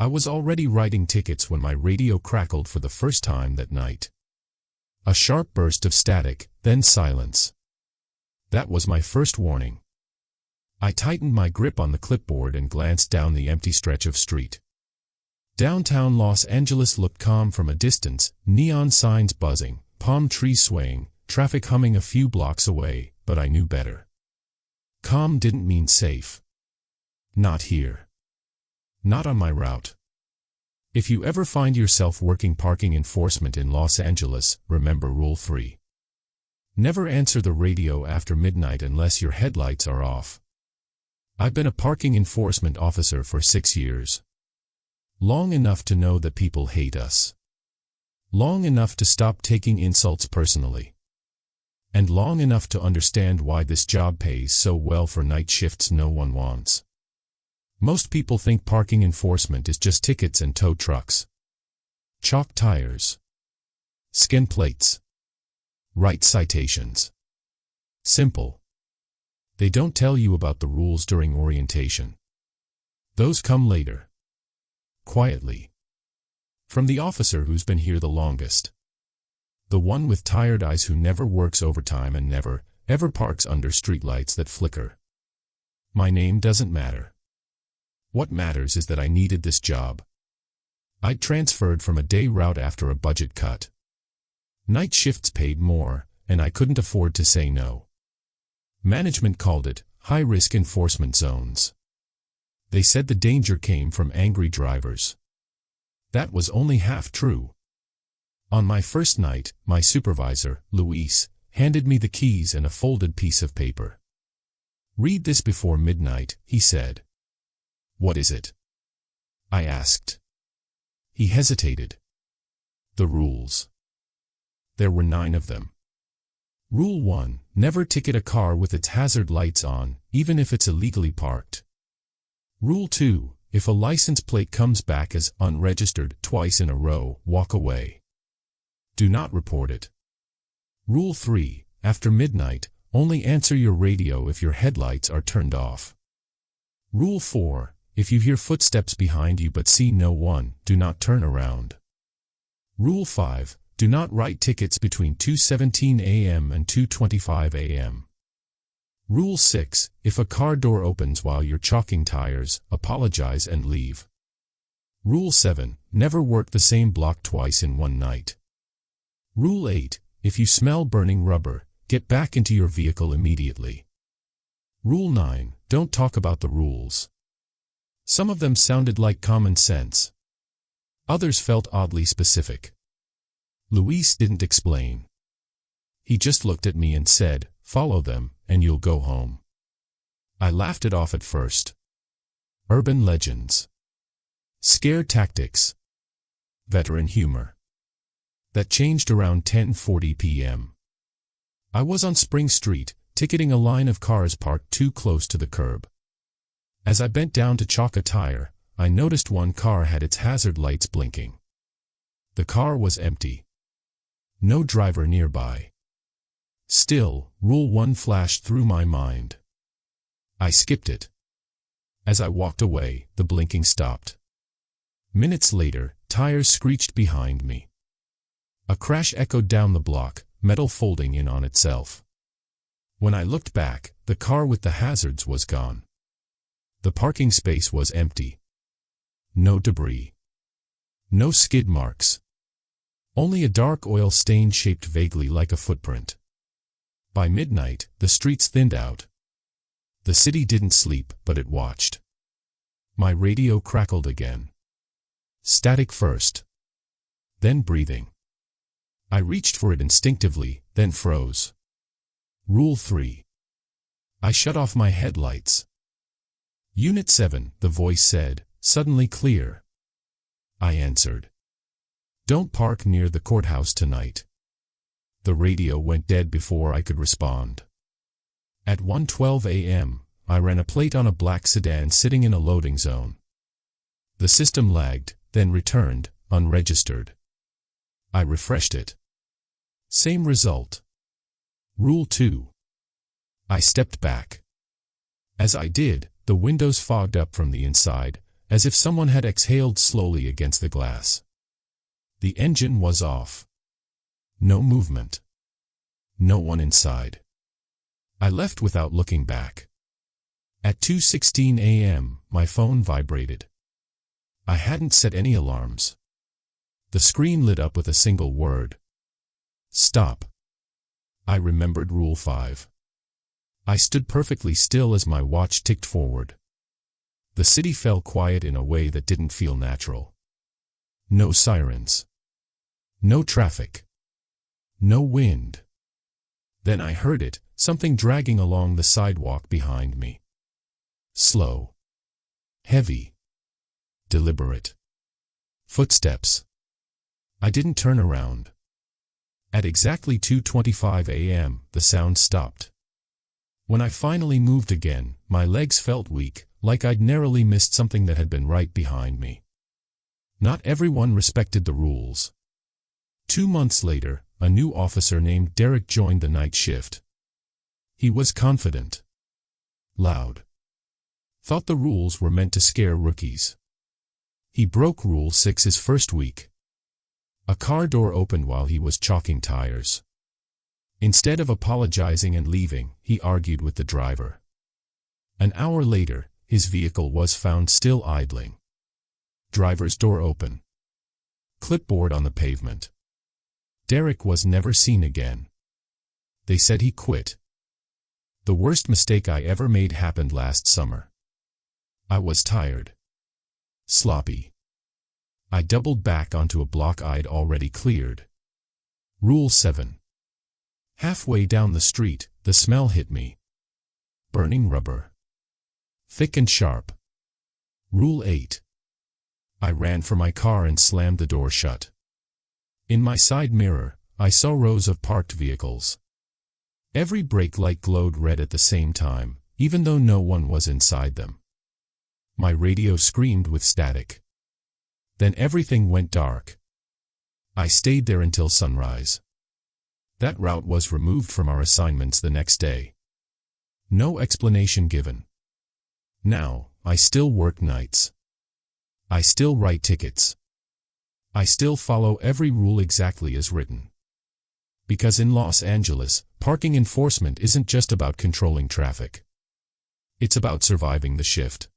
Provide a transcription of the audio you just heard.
I was already writing tickets when my radio crackled for the first time that night. A sharp burst of static, then silence. That was my first warning. I tightened my grip on the clipboard and glanced down the empty stretch of street. Downtown Los Angeles looked calm from a distance, neon signs buzzing, palm trees swaying, traffic humming a few blocks away, but I knew better. Calm didn't mean safe. Not here. Not on my route. If you ever find yourself working parking enforcement in Los Angeles, remember Rule 3. Never answer the radio after midnight unless your headlights are off. I've been a parking enforcement officer for 6 years. Long enough to know that people hate us. Long enough to stop taking insults personally. And long enough to understand why this job pays so well for night shifts no one wants. Most people think parking enforcement is just tickets and tow trucks. Chalk tires. Skin plates. Write citations. Simple. They don't tell you about the rules during orientation. Those come later. Quietly. From the officer who's been here the longest. The one with tired eyes who never works overtime and never, ever parks under streetlights that flicker. My name doesn't matter. What matters is that I needed this job. I'd transferred from a day route after a budget cut. Night shifts paid more, and I couldn't afford to say no. Management called it high-risk enforcement zones. They said the danger came from angry drivers. That was only half true. On my first night, my supervisor, Luis, handed me the keys and a folded piece of paper. "Read this before midnight," he said. "What is it?" I asked. He hesitated. "The rules." There were 9 of them. Rule 1, never ticket a car with its hazard lights on, even if it's illegally parked. Rule 2, if a license plate comes back as unregistered twice in a row, walk away. Do not report it. Rule 3, after midnight, only answer your radio if your headlights are turned off. Rule 4, if you hear footsteps behind you but see no one, do not turn around. Rule 5, do not write tickets between 2:17 a.m. and 2:25 a.m. Rule 6, if a car door opens while you're chalking tires, apologize and leave. Rule 7, never work the same block twice in one night. Rule 8, if you smell burning rubber, get back into your vehicle immediately. Rule 9, don't talk about the rules. Some of them sounded like common sense. Others felt oddly specific. Luis didn't explain. He just looked at me and said, "Follow them, and you'll go home." I laughed it off at first. Urban legends. Scare tactics. Veteran humor. That changed around 10:40 p.m. I was on Spring Street, ticketing a line of cars parked too close to the curb. As I bent down to chalk a tire, I noticed one car had its hazard lights blinking. The car was empty. No driver nearby. Still, Rule 1 flashed through my mind. I skipped it. As I walked away, the blinking stopped. Minutes later, tires screeched behind me. A crash echoed down the block, metal folding in on itself. When I looked back, the car with the hazards was gone. The parking space was empty. No debris. No skid marks. Only a dark oil stain shaped vaguely like a footprint. By midnight, the streets thinned out. The city didn't sleep, but it watched. My radio crackled again. Static first. Then breathing. I reached for it instinctively, then froze. Rule 3. I shut off my headlights. Unit 7, the voice said, suddenly clear. I answered. Don't park near the courthouse tonight. The radio went dead before I could respond. At 1:12 a.m., I ran a plate on a black sedan sitting in a loading zone. The system lagged, then returned, unregistered. I refreshed it. Same result. Rule 2. I stepped back. As I did, the windows fogged up from the inside, as if someone had exhaled slowly against the glass. The engine was off. No movement. No one inside. I left without looking back. At 2:16 a.m., my phone vibrated. I hadn't set any alarms. The screen lit up with a single word. Stop. I remembered Rule 5. I stood perfectly still as my watch ticked forward. The city fell quiet in a way that didn't feel natural. No sirens. No traffic. No wind. Then I heard it, something dragging along the sidewalk behind me. Slow. Heavy. Deliberate. Footsteps. I didn't turn around. At exactly 2:25 a.m., the sound stopped. When I finally moved again, my legs felt weak, like I'd narrowly missed something that had been right behind me. Not everyone respected the rules. 2 months later, a new officer named Derek joined the night shift. He was confident. Loud. Thought the rules were meant to scare rookies. He broke Rule 6 his first week. A car door opened while he was chalking tires. Instead of apologizing and leaving, he argued with the driver. An hour later, his vehicle was found still idling. Driver's door open. Clipboard on the pavement. Derek was never seen again. They said he quit. The worst mistake I ever made happened last summer. I was tired. Sloppy. I doubled back onto a block I'd already cleared. Rule 7. Halfway down the street, the smell hit me. Burning rubber. Thick and sharp. Rule 8. I ran for my car and slammed the door shut. In my side mirror, I saw rows of parked vehicles. Every brake light glowed red at the same time, even though no one was inside them. My radio screamed with static. Then everything went dark. I stayed there until sunrise. That route was removed from our assignments the next day. No explanation given. Now, I still work nights. I still write tickets. I still follow every rule exactly as written. Because in Los Angeles, parking enforcement isn't just about controlling traffic. It's about surviving the shift.